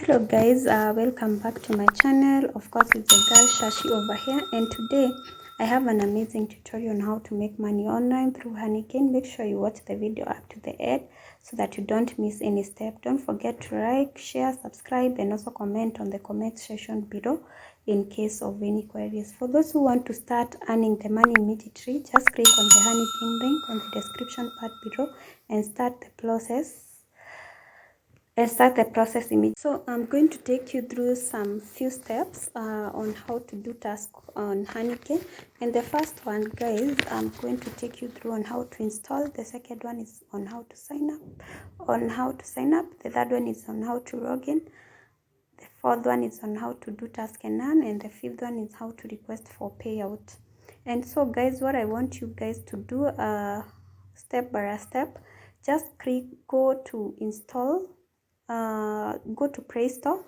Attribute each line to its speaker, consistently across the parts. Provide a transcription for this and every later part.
Speaker 1: Hello guys, welcome back to my channel. Of course, it's the girl Shashi over here, and today I have an amazing tutorial on how to make money online through Honeygain. Make sure you watch the video up to the end so that you don't miss any step. Don't forget to like, share, subscribe, and also comment on the comment section below in case of any queries. For those who want to start earning the money immediately, just click on the Honeygain link on the description part below and start the process. Immediately. So I'm going to take you through some few steps on how to do task on Honeygain. And the first one, guys, I'm going to take you through on how to install. The second one is on how to sign up. The third one is on how to log in. The fourth one is on how to do task and earn, and the fifth one is how to request for payout. And so guys, what I want you guys to do step by step, just go to install. Go to Play Store,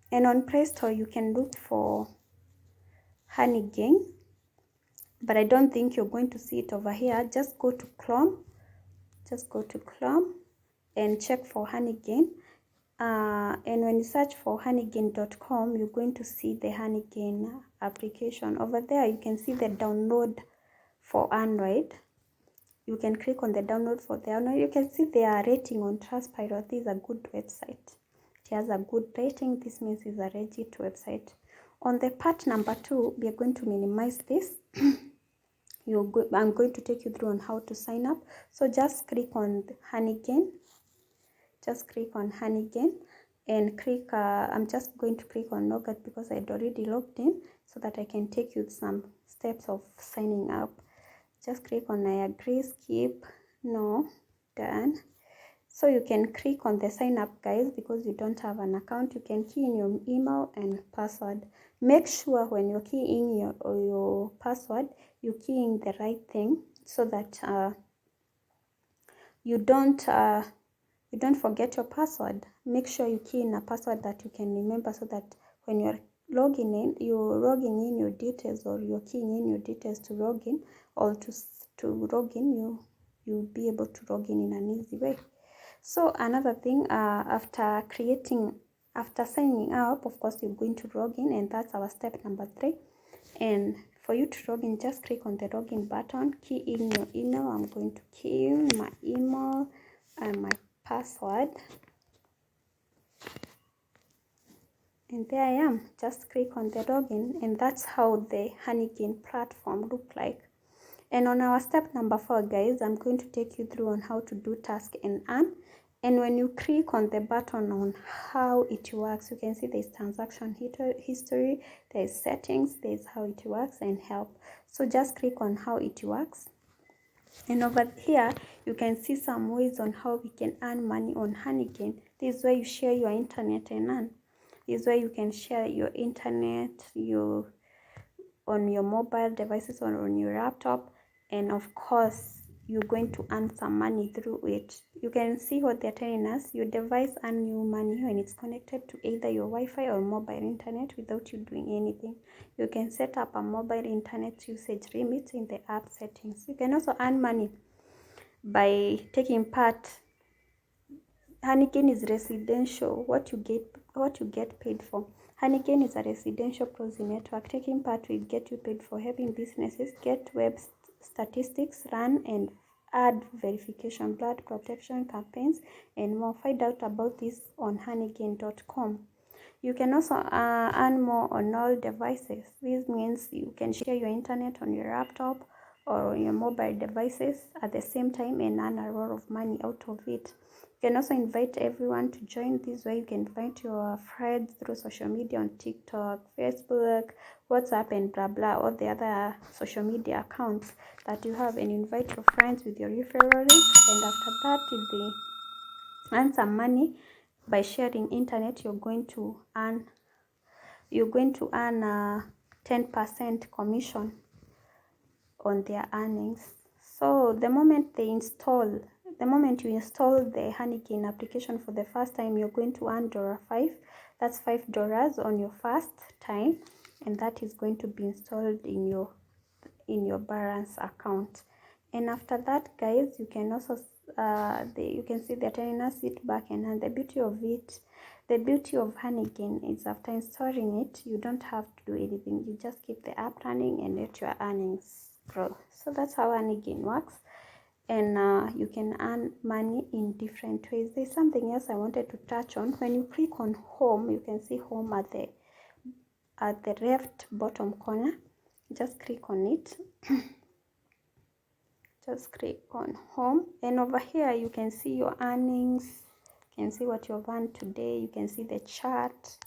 Speaker 1: and on Play Store you can look for Honeygain, but I don't think you're going to see it over here. Just go to Chrome and check for Honeygain, and when you search for honeygain.com, you're going to see the Honeygain application. Over there you can see the download for Android. You can click on the download for the Android. You can see their rating on Trustpilot. This is a good website. It has a good rating. This means it's a legit website. On the part number 2, we are going to minimize this. I'm going to take you through on how to sign up. So just click on Honeygain. And click, I'm just going to click on log out because I'd already logged in, so that I can take you some steps of signing up. Just click on I agree, skip, no, done. So you can click on the sign up, guys, because you don't have an account. You can key in your email and password. Make sure when you're keying your password, you key in the right thing, so that you don't forget your password. Make sure you key in a password that you can remember, so that when you're logging in your details, or you're keying in your details to log in, or to log in, you'll be able to log in an easy way. So another thing, after signing up, of course you're going to log in, and that's our step number 3. And for you to log in, just click on the login button, key in your email. I'm going to key in my email and my password, and there I am. Just click on the login, and that's how the Honeygain platform look like. And on our step number 4, guys, I'm going to take you through on how to do task and earn. And when you click on the button on how it works, you can see there's transaction history, there's settings, there's how it works, and help. So just click on how it works. And over here, you can see some ways on how we can earn money on Honeygain. This is where you share your internet and earn. This is where you can share your internet on your mobile devices or on your laptop, and of course you're going to earn some money through it. You can see what they're telling us. Your device earns you money when it's connected to either your Wi-Fi or mobile internet without you doing anything. You can set up a mobile internet usage limit in the app settings. You can also earn money by taking part. Honeygain is residential. What you get paid for. Honeygain is a residential proxy network. Taking part will get you paid for helping businesses get web statistics, run and ad verification, blood protection campaigns, and more. Find out about this on honeygain.com. You can also earn more on all devices. This means you can share your internet on your laptop or on your mobile devices at the same time and earn a lot of money out of it. You can also invite everyone to join. This way you can invite your friends through social media on TikTok, Facebook, WhatsApp, and blah blah, all the other social media accounts that you have, and invite your friends with your referral link. And after that, if they earn some money by sharing internet, you're going to earn 10% commission on their earnings. So the moment you install the Honeygain application for the first time, you're going to earn $5. That's $5 on your first time, and that is going to be installed in your balance account. And after that, guys, you can also you can see they're telling us sit back and earn. The beauty of it, The beauty of Honeygain is after installing it, you don't have to do anything. You just keep the app running and let your earnings grow. So that's how Honeygain works. And you can earn money in different ways. There's something else I wanted to touch on. When you click on home, you can see home at the left bottom corner. Just click on it. Just click on home, and over here you can see your earnings. You can see what you've earned today. You can see the chart.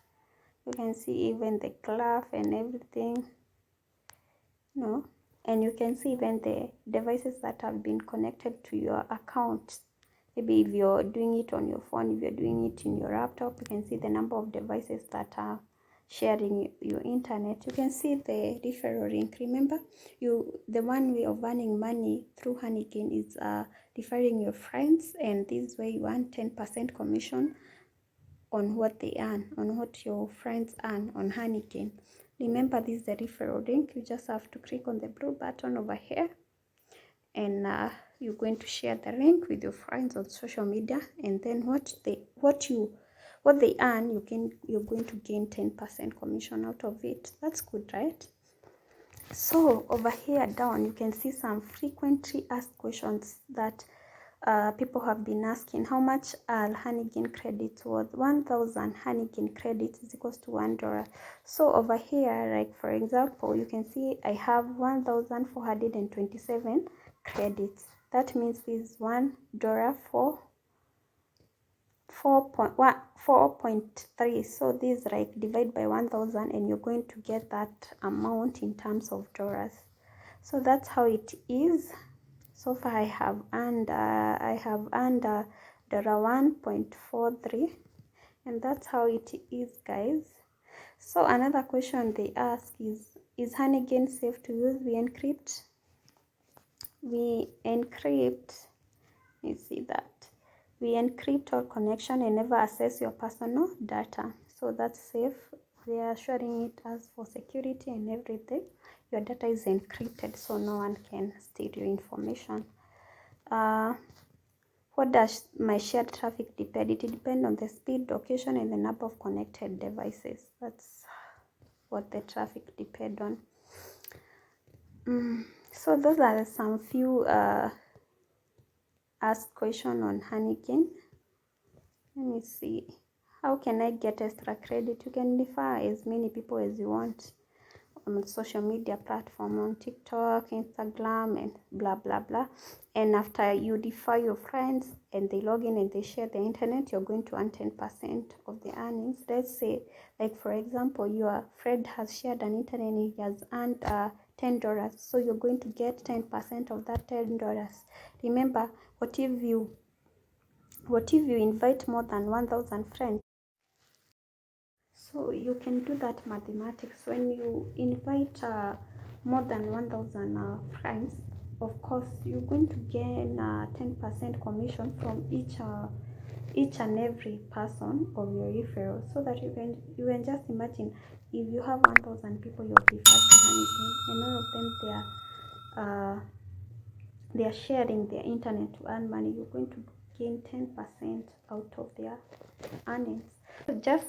Speaker 1: You can see even the graph and everything. No, and you can see even the devices that have been connected to your account. Maybe if you're doing it on your phone, if you're doing it in your laptop, you can see the number of devices that are sharing your internet. You can see the referral link. Remember, the one way of earning money through Honeygain is referring your friends, and this way you earn 10% commission on what they earn, on what your friends earn on Honeygain. Remember, this is the referral link. You just have to click on the blue button over here, and you're going to share the link with your friends on social media, and then what they earn, you're going to gain 10% commission out of it. That's good, right? So over here down, you can see some frequently asked questions that people have been asking. How much are Honeygain credits worth? 1,000 Honeygain credits is equals to $1. So over here, like for example, you can see I have 1,427 credits. That means this is $1 for 4.3. So this, like, divide by 1,000 and you're going to get that amount in terms of dollars. So that's how it is. So far I have earned $1.43, and that's how it is, guys. So another question they ask is Honeygain safe to use? We encrypt. You see that we encrypt all connection and never access your personal data, so that's safe. They are assuring it as for security and everything. Your data is encrypted, so no one can steal your information. What does my shared traffic depend? It depends on the speed, location, and the number of connected devices. That's what the traffic depends on. So those are some few asked question on Honeygain. Let me see. How can I get extra credit? You can refer as many people as you want on social media platform, on TikTok, Instagram, and blah blah blah. And after you refer your friends and they log in and they share the internet, you're going to earn 10% of the earnings. Let's say, like for example, your friend has shared an internet and he has earned $10, so you're going to get 10% of that $10. Remember, what if you invite more than 1,000 friends? So you can do that mathematics. When you invite more than 1,000 friends, of course you're going to gain 10% commission from each and every person of your referral. So that you can just imagine, if you have 1,000 people you have referred to Honeygain, and all of them they are sharing their internet to earn money, you're going to gain 10% out of their earnings. So just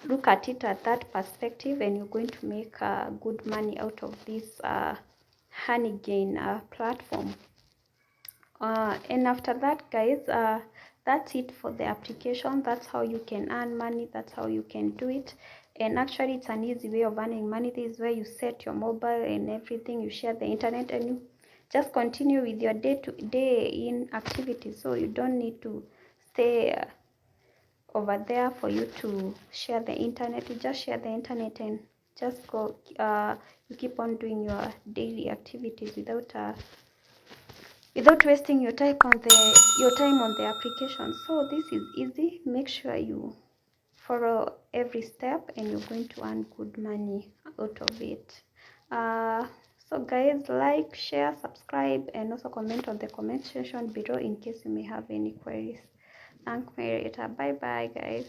Speaker 1: look at it at that perspective, and you're going to make good money out of this Honeygain platform. And after that, guys, that's it for the application. That's how you can earn money. That's how you can do it. And actually, it's an easy way of earning money. This is where you set your mobile and everything. You share the internet, and you just continue with your day-to-day in activities. So you don't need to stay over there for you to share the internet. You just share the internet and just go. You keep on doing your daily activities without wasting your time on the application. So this is easy. Make sure you follow every step, and you're going to earn good money out of it. So guys, like, share, subscribe, and also comment on the comment section below in case you may have any queries. Thank you later. Bye bye, guys.